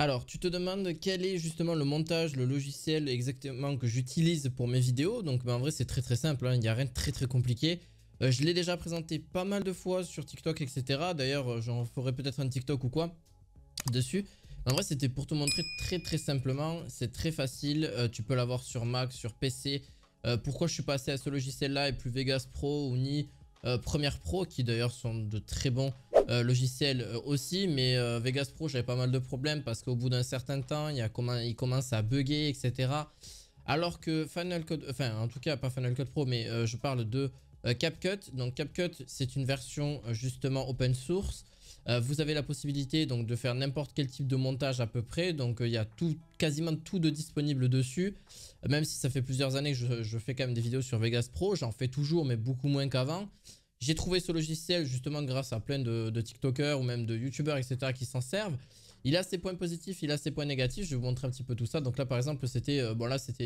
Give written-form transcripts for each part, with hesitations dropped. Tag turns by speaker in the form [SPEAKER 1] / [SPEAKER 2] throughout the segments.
[SPEAKER 1] Alors, tu te demandes quel est justement le montage, le logiciel exactement que j'utilise pour mes vidéos. Donc, en vrai, c'est très simple, hein. Il n'y a rien de très compliqué. Je l'ai déjà présenté pas mal de fois sur TikTok, etc. D'ailleurs, j'en ferai peut-être un TikTok ou quoi dessus. En vrai, c'était pour te montrer très simplement. C'est très facile. Tu peux l'avoir sur Mac, sur PC. Pourquoi je suis passé à ce logiciel-là et plus Vegas Pro ou ni Premiere Pro, qui d'ailleurs sont de très bons logiciels aussi. Mais Vegas Pro, j'avais pas mal de problèmes parce qu'au bout d'un certain temps, il commence à bugger, etc. Alors que Final Cut, enfin en tout cas pas Final Cut Pro, mais je parle de CapCut. Donc CapCut, c'est une version justement open source. Vous avez la possibilité donc de faire n'importe quel type de montage à peu près. Donc il y a quasiment tout de disponible dessus. Même si ça fait plusieurs années que je fais quand même des vidéos sur Vegas Pro. J'en fais toujours mais beaucoup moins qu'avant. J'ai trouvé ce logiciel justement grâce à plein de TikTokers ou même de YouTubers, etc. qui s'en servent. Il a ses points positifs, il a ses points négatifs. Je vais vous montrer un petit peu tout ça. Donc là par exemple c'était,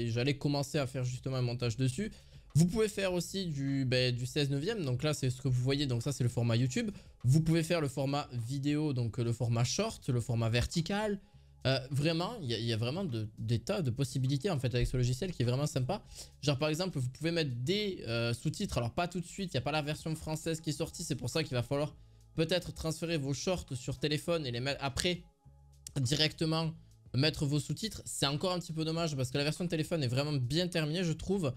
[SPEAKER 1] j'allais commencer à faire justement un montage dessus. Vous pouvez faire aussi du 16 neuvième, donc là c'est ce que vous voyez, donc ça c'est le format YouTube. Vous pouvez faire le format vidéo, donc le format short, le format vertical. Vraiment, il y a vraiment des tas de possibilités en fait avec ce logiciel qui est vraiment sympa. Genre par exemple, vous pouvez mettre des sous-titres, alors pas tout de suite, il n'y a pas la version française qui est sortie, c'est pour ça qu'il va falloir peut-être transférer vos shorts sur téléphone et les mettre après directement mettre vos sous-titres. C'est encore un petit peu dommage parce que la version de téléphone est vraiment bien terminée je trouve.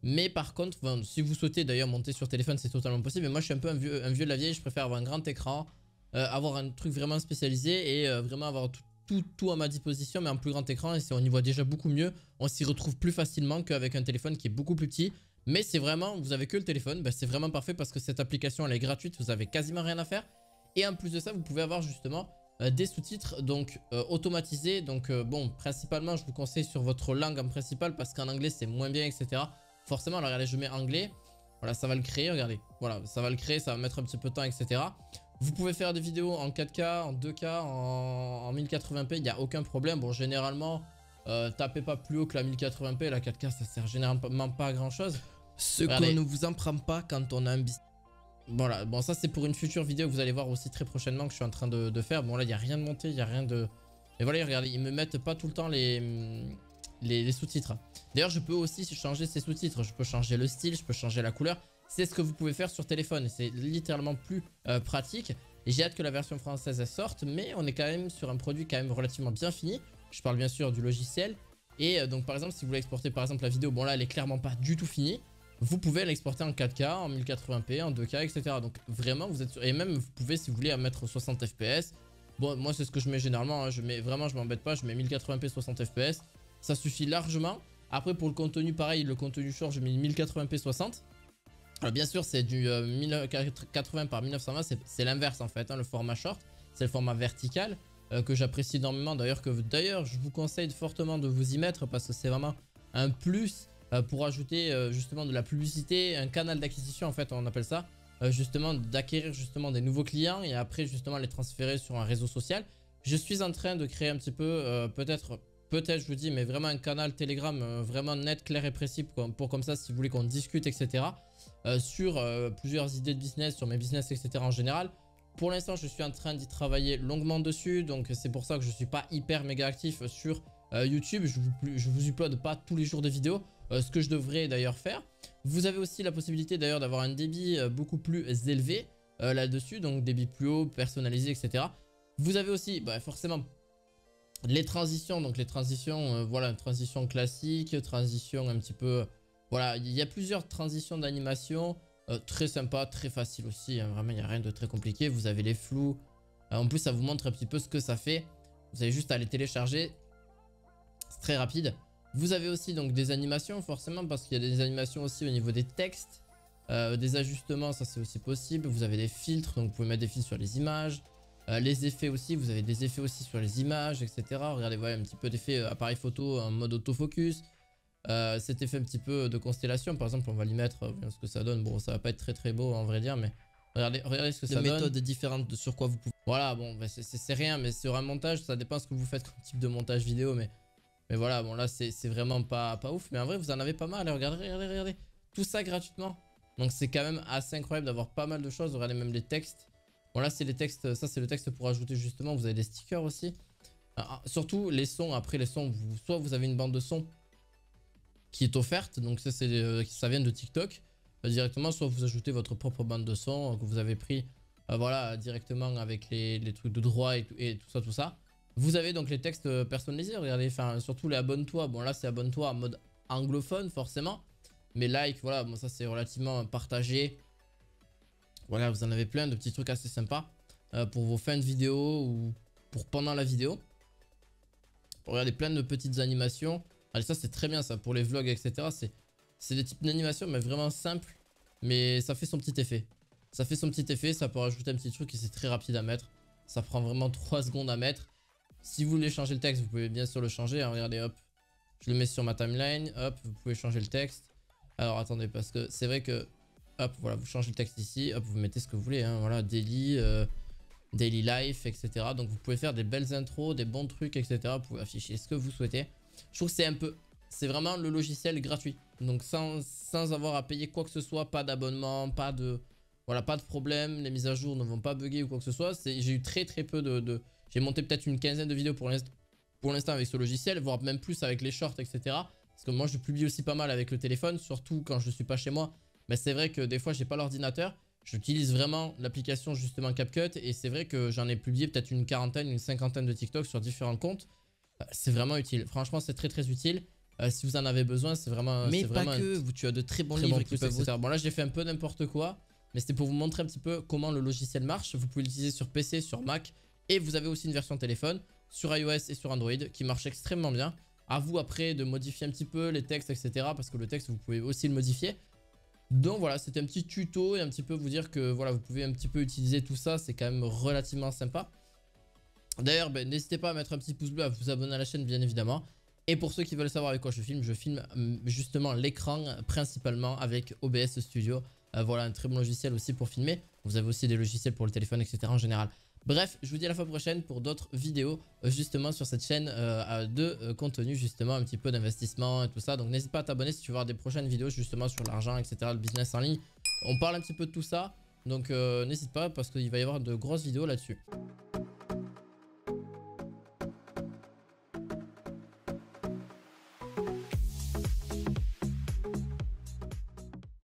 [SPEAKER 1] Mais par contre, si vous souhaitez d'ailleurs monter sur téléphone, c'est totalement possible. Mais moi, je suis un peu un vieux de la vieille. Je préfère avoir un grand écran, avoir un truc vraiment spécialisé et vraiment avoir tout à ma disposition, mais un plus grand écran. Et on y voit déjà beaucoup mieux. On s'y retrouve plus facilement qu'avec un téléphone qui est beaucoup plus petit. Mais c'est vraiment, vous avez que le téléphone. C'est vraiment parfait parce que cette application, elle est gratuite. Vous avez quasiment rien à faire. Et en plus de ça, vous pouvez avoir justement des sous-titres donc automatisés. Donc bon, principalement, je vous conseille sur votre langue en principal parce qu'en anglais, c'est moins bien, etc. Forcément, alors regardez, je mets anglais. Voilà, ça va le créer, regardez. Voilà, ça va le créer, ça va mettre un petit peu de temps, etc. Vous pouvez faire des vidéos en 4K, en 2K, en 1080p, il n'y a aucun problème. Bon, généralement, tapez pas plus haut que la 1080p. La 4K, ça sert généralement pas à grand chose. Ce qu'on ne vous en prend pas quand on a un business. Voilà, bon, ça c'est pour une future vidéo que vous allez voir aussi très prochainement que je suis en train de faire. Bon, là, il n'y a rien de monté, il n'y a rien de. Et voilà, regardez, ils me mettent pas tout le temps les sous-titres. D'ailleurs, je peux aussi changer ces sous-titres. Je peux changer le style, je peux changer la couleur. C'est ce que vous pouvez faire sur téléphone. C'est littéralement plus pratique. Et j'ai hâte que la version française elle sorte. Mais on est quand même sur un produit quand même relativement bien fini. Je parle bien sûr du logiciel. Et donc par exemple, si vous voulez exporter par exemple la vidéo, bon là elle est clairement pas du tout finie. Vous pouvez l'exporter en 4K, en 1080p, en 2K, etc. Donc vraiment vous êtes sûr. Et même vous pouvez si vous voulez mettre 60 fps. Bon, moi c'est ce que je mets généralement. Hein. Je m'embête pas. Je mets 1080p 60 fps. Ça suffit largement. Après pour le contenu pareil, le contenu short je mets 1080p 60. Alors bien sûr c'est du 1080 par 1920, c'est l'inverse en fait, hein, le format short. C'est le format vertical que j'apprécie énormément. D'ailleurs je vous conseille fortement de vous y mettre parce que c'est vraiment un plus pour ajouter justement de la publicité, un canal d'acquisition en fait on appelle ça. Justement d'acquérir justement des nouveaux clients et après justement les transférer sur un réseau social. Je suis en train de créer un petit peu peut-être je vous dis, mais vraiment un canal Telegram vraiment net, clair et précis pour comme ça, si vous voulez qu'on discute, etc. Sur plusieurs idées de business, sur mes business, etc. en général. Pour l'instant, je suis en train d'y travailler longuement dessus. Donc, c'est pour ça que je ne suis pas hyper méga actif sur YouTube. Je vous upload pas tous les jours de vidéos, ce que je devrais d'ailleurs faire. Vous avez aussi la possibilité d'ailleurs d'avoir un débit beaucoup plus élevé là-dessus. Donc, débit plus haut, personnalisé, etc. Vous avez aussi, forcément, les transitions, donc les transitions, voilà, transition classique, transition un petit peu, voilà, il y a plusieurs transitions d'animation, très sympa, très facile aussi, hein, vraiment il n'y a rien de très compliqué, vous avez les flous, en plus ça vous montre un petit peu ce que ça fait, vous avez juste à les télécharger, c'est très rapide. Vous avez aussi donc des animations forcément parce qu'il y a des animations aussi au niveau des textes, des ajustements, ça c'est aussi possible, vous avez des filtres, donc vous pouvez mettre des filtres sur les images. Les effets aussi, vous avez des effets aussi sur les images, etc. Regardez, voilà, un petit peu d'effet appareil photo en mode autofocus. Cet effet un petit peu de constellation, par exemple, on va l'y mettre, ce que ça donne. Bon, ça va pas être très beau en vrai dire, mais regardez ce que ça donne. Des méthodes différentes de sur quoi vous pouvez. Voilà, bon, c'est rien, mais sur un montage, ça dépend ce que vous faites comme type de montage vidéo, mais voilà, bon là, c'est vraiment pas ouf. Mais en vrai, vous en avez pas mal. Regardez. Tout ça gratuitement. Donc, c'est quand même assez incroyable d'avoir pas mal de choses. Regardez même les textes. Bon là c'est les textes, ça c'est le texte pour ajouter justement, vous avez des stickers aussi. Surtout les sons, après les sons, soit vous avez une bande de son qui est offerte, donc ça, ça vient de TikTok directement, soit vous ajoutez votre propre bande de son que vous avez pris voilà, directement avec les trucs de droit et tout ça. Vous avez donc les textes personnalisés, regardez, enfin, surtout les abonne-toi. Bon, là, c'est abonne-toi en mode anglophone, forcément. Mais like, voilà, bon, ça, c'est relativement partagé. Voilà, vous en avez plein de petits trucs assez sympas pour vos fins de vidéo ou pour pendant la vidéo. Regardez, plein de petites animations. Allez, ça, c'est très bien, ça, pour les vlogs, etc. C'est des types d'animations, mais vraiment simples. Mais ça fait son petit effet. Ça fait son petit effet, ça peut rajouter un petit truc et c'est très rapide à mettre. Ça prend vraiment 3 secondes à mettre. Si vous voulez changer le texte, vous pouvez bien sûr le changer. Hein. Regardez, hop, je le mets sur ma timeline. Hop, vous pouvez changer le texte. Alors attendez, parce que c'est vrai que, hop, voilà, vous changez le texte ici. Hop, vous mettez ce que vous voulez. Hein. Voilà, daily, daily life, etc. Donc vous pouvez faire des belles intros, des bons trucs, etc. Vous pouvez afficher ce que vous souhaitez. Je trouve que c'est vraiment le logiciel gratuit. Donc sans avoir à payer quoi que ce soit, pas d'abonnement, pas de problème. Les mises à jour ne vont pas bugger ou quoi que ce soit. J'ai eu très peu j'ai monté peut-être une quinzaine de vidéos pour l'instant avec ce logiciel, voire même plus avec les shorts, etc. Parce que moi je publie aussi pas mal avec le téléphone, surtout quand je suis pas chez moi. Mais c'est vrai que des fois j'ai pas l'ordinateur. J'utilise vraiment l'application justement CapCut et c'est vrai que j'en ai publié peut-être une quarantaine, une cinquantaine de TikTok sur différents comptes. C'est vraiment utile. Franchement, c'est très utile. Si vous en avez besoin, c'est vraiment...
[SPEAKER 2] Mais pas que, tu as de très bons livres qui peuvent...
[SPEAKER 1] Bon là, j'ai fait un peu n'importe quoi. Mais c'était pour vous montrer un petit peu comment le logiciel marche. Vous pouvez l'utiliser sur PC, sur Mac. Et vous avez aussi une version téléphone sur iOS et sur Android qui marche extrêmement bien. À vous après de modifier un petit peu les textes, etc. Parce que le texte, vous pouvez aussi le modifier. Donc voilà, c'était un petit tuto et un petit peu vous dire que voilà, vous pouvez un petit peu utiliser tout ça. C'est quand même relativement sympa. D'ailleurs, n'hésitez pas à mettre un petit pouce bleu, à vous abonner à la chaîne bien évidemment. Et pour ceux qui veulent savoir avec quoi je filme justement l'écran principalement avec OBS Studio. Voilà, un très bon logiciel aussi pour filmer. Vous avez aussi des logiciels pour le téléphone, etc. en général. Bref, je vous dis à la fois prochaine pour d'autres vidéos justement sur cette chaîne de contenu justement un petit peu d'investissement et tout ça. Donc n'hésite pas à t'abonner si tu veux voir des prochaines vidéos justement sur l'argent, etc. Le business en ligne. On parle un petit peu de tout ça. Donc n'hésite pas parce qu'il va y avoir de grosses vidéos là-dessus.